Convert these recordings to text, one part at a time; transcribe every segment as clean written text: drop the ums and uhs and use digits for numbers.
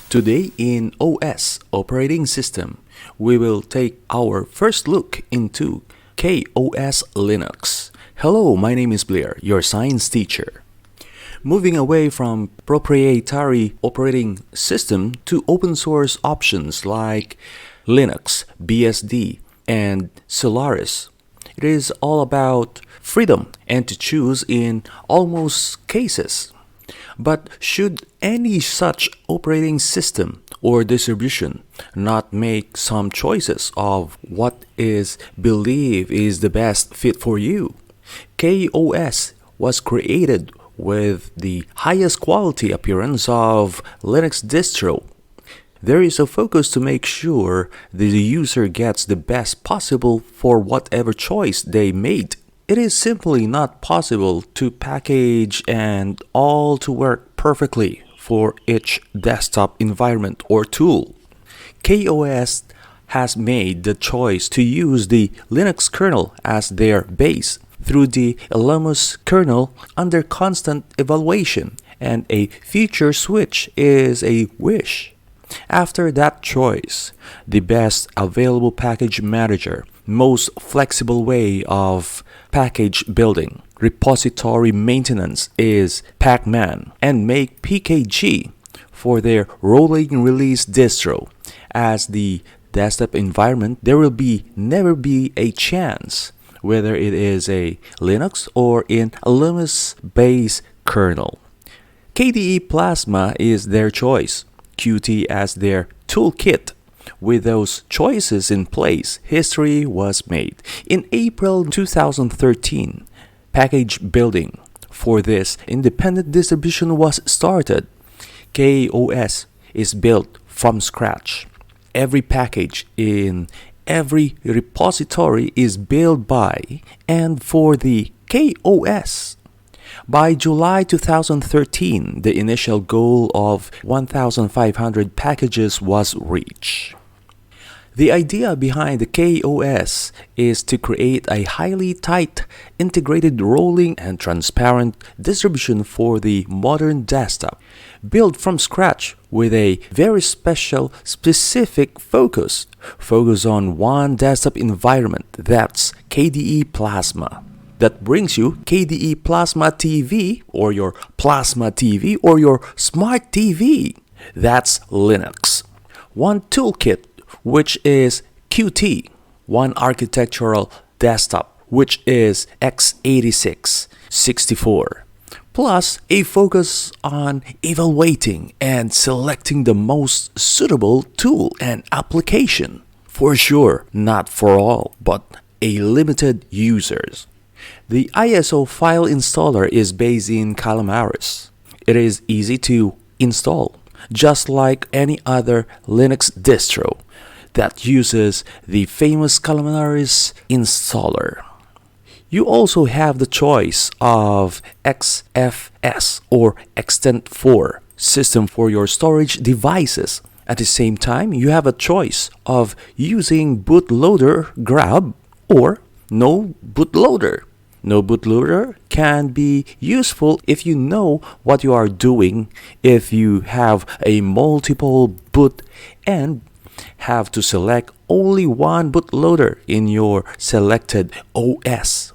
Today in OS operating system, we will take our first look into KaOS Linux. Hello, my name is Blair, your science teacher. Moving away from proprietary operating system to open source options like Linux, BSD, and Solaris. It is all about freedom and to choose in almost cases. But should any such operating system or distribution not make some choices of what is believed is the best fit for you? KaOS was created with the highest quality appearance of Linux distro. There is a focus to make sure the user gets the best possible for whatever choice they made. It is simply not possible to package and all to work perfectly for each desktop environment or tool. KaOS has made the choice to use the Linux kernel as their base through the Linux kernel under constant evaluation, and a future switch is a wish. After that choice, the best available package manager, most flexible way of package building, repository maintenance is Pacman, and make PKG for their rolling release distro. As the desktop environment, there will never be a chance whether it is a Linux or in a Linux-based kernel. KDE Plasma is their choice, Qt as their toolkit. With those choices in place, history was made. In April 2013, package building for this independent distribution was started. KaOS is built from scratch. Every package in every repository is built by and for the KaOS. By July 2013, the initial goal of 1,500 packages was reached. The idea behind the KaOS is to create a highly tight, integrated, rolling, and transparent distribution for the modern desktop, built from scratch with a very specific focus on one desktop environment, that's KDE Plasma. That brings you KDE Plasma TV or your Plasma TV or your Smart TV. That's Linux. One toolkit, which is Qt. One architectural desktop, which is x86 64. Plus a focus on evaluating and selecting the most suitable tool and application. For sure, not for all, but a limited users. The ISO file installer is based in calamares. It is easy to install, just like any other Linux distro that uses the famous calamares installer. You also have the choice of Xfce or Extend4 system for your storage devices. At the same time, you have a choice of using bootloader grab or no bootloader. No bootloader can be useful if you know what you are doing, if you have a multiple boot and have to select only one bootloader in your selected OS.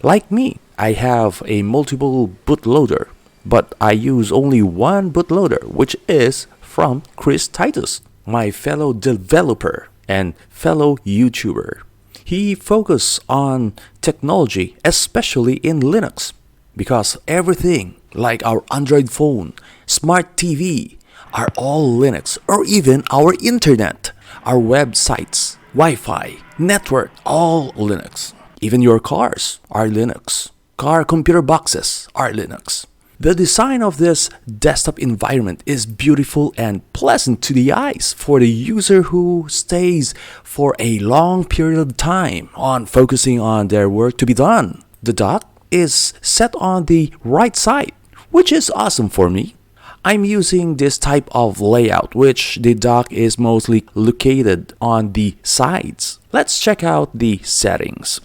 Like me, I have a multiple bootloader, but I use only one bootloader, which is from Chris Titus, my fellow developer and fellow YouTuber. He focuses on technology, especially in Linux, because everything like our Android phone, smart TV, are all Linux, or even our internet, our websites, Wi-Fi, network, all Linux. Even your cars are Linux. Car computer boxes are Linux. The design of this desktop environment is beautiful and pleasant to the eyes for the user who stays for a long period of time on focusing on their work to be done. The dock is set on the right side, which is awesome for me. I'm using this type of layout, which the dock is mostly located on the sides. Let's check out the settings.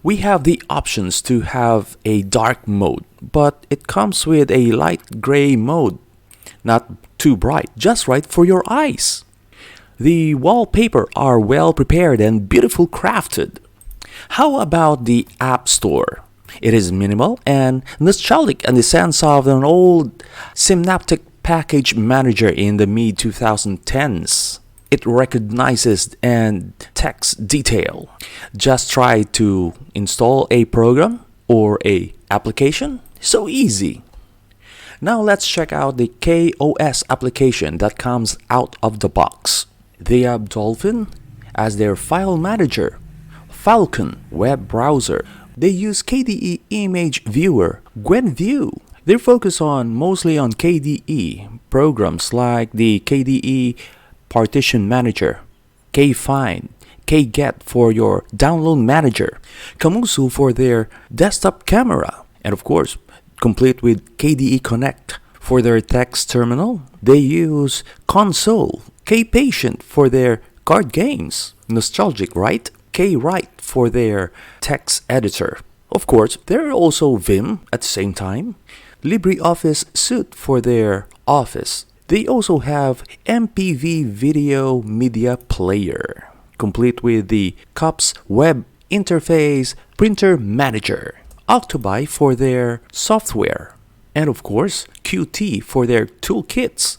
We have the options to have a dark mode, but it comes with a light gray mode. Not too bright, just right for your eyes. The wallpaper are well prepared and beautiful crafted. How about the App Store? It is minimal and nostalgic in the sense of an old synaptic package manager in the mid-2010s. It recognizes and detects detail. Just try to install a program or a application. So easy. Now let's check out the KaOS application that comes out of the box. They have Dolphin as their file manager, Falcon web browser. They use KDE Image Viewer, GwenView. They focus mostly on KDE programs like the KDE Partition Manager, KFind, KGet for your download manager, Kamusu for their desktop camera, and of course, complete with KDE Connect for their text terminal. They use Console, KPatient for their card games. Nostalgic, right? KWrite for their text editor. Of course, there are also Vim at the same time. LibreOffice Suite for their Office. They also have MPV Video Media Player, complete with the CUPS Web Interface Printer Manager, Octopi for their software, and of course Qt for their toolkits,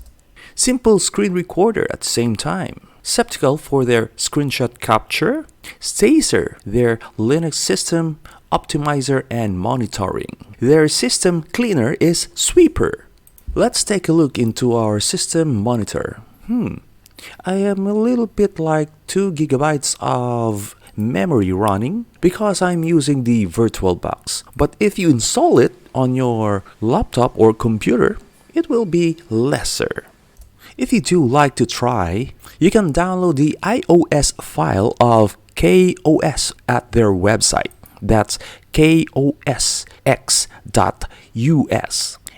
Simple Screen Recorder at the same time, Septical for their screenshot capture, Stacer, their Linux system optimizer and monitoring. Their system cleaner is Sweeper. Let's take a look into our system monitor. I am a little bit like 2 gigabytes of memory running because I'm using the VirtualBox. But if you install it on your laptop or computer, it will be lesser. If you do like to try, you can download the iOS file of KaOS at their website. That's kaosx.us.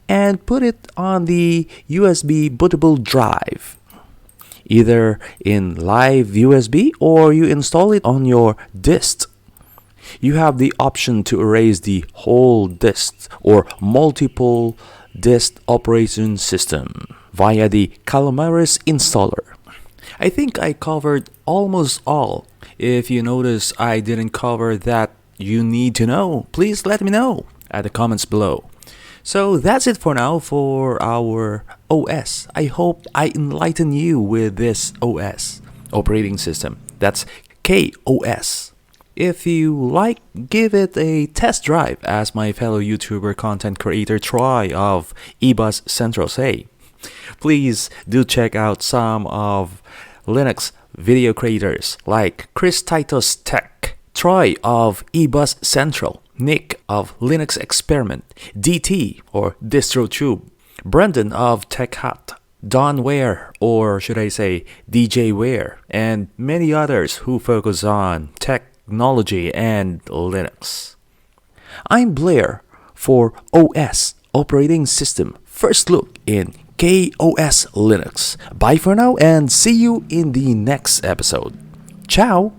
And put it on the USB bootable drive, either in live USB or you install it on your disk. You have the option to erase the whole disk or multiple disk operation system via the calamares installer. I think I covered almost all. If you notice I didn't cover that you need to know, please let me know at the comments below. So that's it for now for our OS. I hope I enlighten you with this OS operating system. That's KaOS. If you like, give it a test drive as my fellow YouTuber content creator Troy of eBus Central say. Please do check out some of Linux video creators like Chris Titus Tech, Troy of eBus Central, Nick of Linux Experiment, DT or DistroTube, Brendan of Tech Hut, Don Ware, or should I say DJ Ware, and many others who focus on technology and Linux. I'm Blair for OS Operating System First Look in KaOS Linux. Bye for now and see you in the next episode. Ciao!